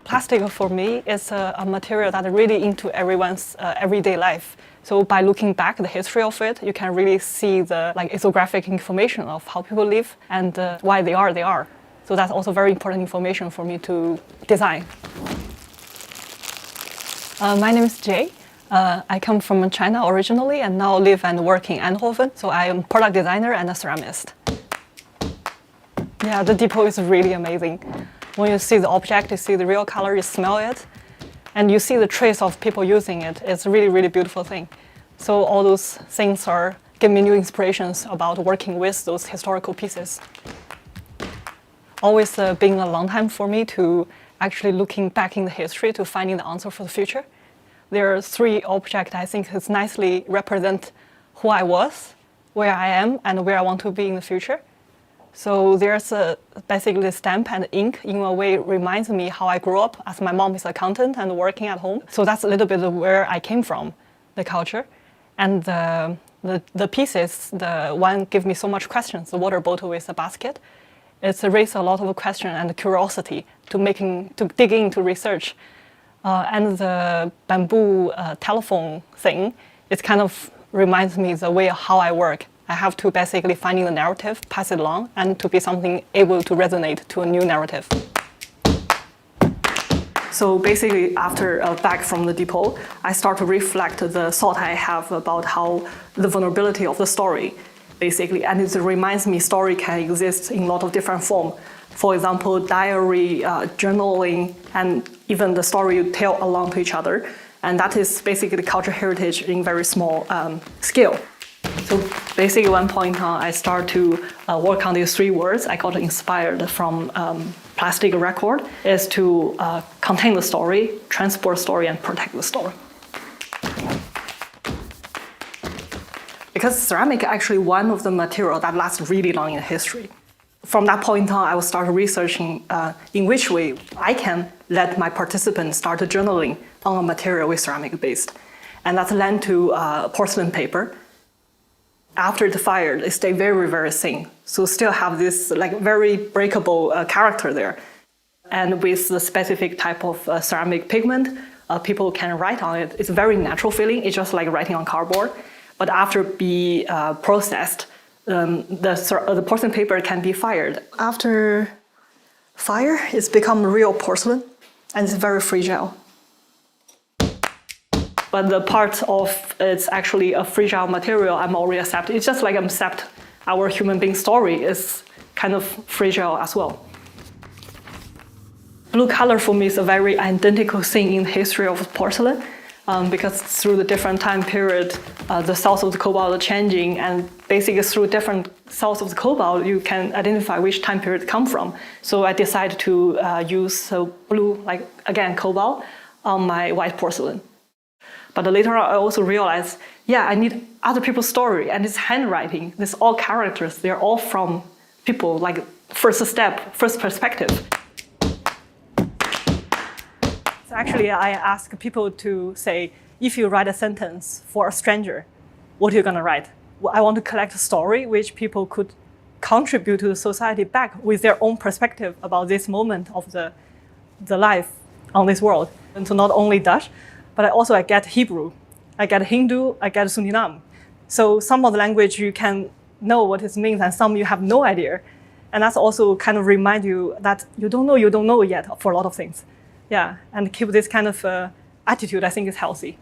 Plastic for me is a material that really into everyone's everyday life. So by looking back the history of it, you can really see the ethnographic information of how people live and why they are. So that's also very important information for me to design. My name is Jie. I come from China originally and now live and work in Eindhoven. So I am product designer and a ceramist. Yeah, the depot is really amazing. When you see the object, you see the real color, you smell it, and you see the trace of people using it. It's a really, really beautiful thing. So all those things give me new inspirations about working with those historical pieces. Always been a long time for me to actually looking back in the history to finding the answer for the future. There are 3 objects I think that nicely represent who I was, where I am, and where I want to be in the future. So there's basically the stamp and ink in a way reminds me how I grew up, as my mom is an accountant and working at home. So that's a little bit of where I came from, the culture. And the pieces, the one give me so much questions, the water bottle with the basket. It's raised a lot of question and curiosity to dig into research. And the bamboo telephone thing, it kind of reminds me the way how I work. I have to basically find the narrative, pass it along, and to be something able to resonate to a new narrative. So basically, after back from the depot, I start to reflect the thought I have about how the vulnerability of the story, basically, and it reminds me story can exist in a lot of different forms. For example, diary, journaling, and even the story you tell along to each other. And that is basically cultural heritage in very small scale. So basically, one point I start to work on these 3 words. I got inspired from plastic record, is to contain the story, transport story, and protect the story. Because ceramic is actually one of the materials that lasts really long in history. From that point on, I will start researching in which way I can let my participants start journaling on a material with ceramic based. And that led to porcelain paper. After it's fired, it stays very, very thin. So still have this very breakable character there. And with the specific type of ceramic pigment, people can write on it. It's a very natural feeling. It's just like writing on cardboard. But after be processed, the porcelain paper can be fired. After fire, it's become real porcelain, and it's very fragile. But the part of it's actually a fragile material I'm already accept. It's just like I accept our human being story is kind of fragile as well. Blue color for me is a very identical thing in the history of porcelain. Because through the different time period, the salts of the cobalt are changing, and basically through different salts of the cobalt, you can identify which time period it come from. So I decided to use blue, again, cobalt, on my white porcelain. But later on, I also realized, I need other people's story, and it's handwriting. It's all characters. They're all from people, first step, first perspective. So actually, I ask people to say, if you write a sentence for a stranger, what are you going to write? I want to collect a story which people could contribute to the society back with their own perspective about this moment of the life on this world. And so not only Dutch, but I get Hebrew, I get Hindu, I get Suriname. So some of the language you can know what it means, and some you have no idea. And that's also kind of remind you that you don't know yet for a lot of things. Yeah, and keep this kind of attitude, I think is healthy.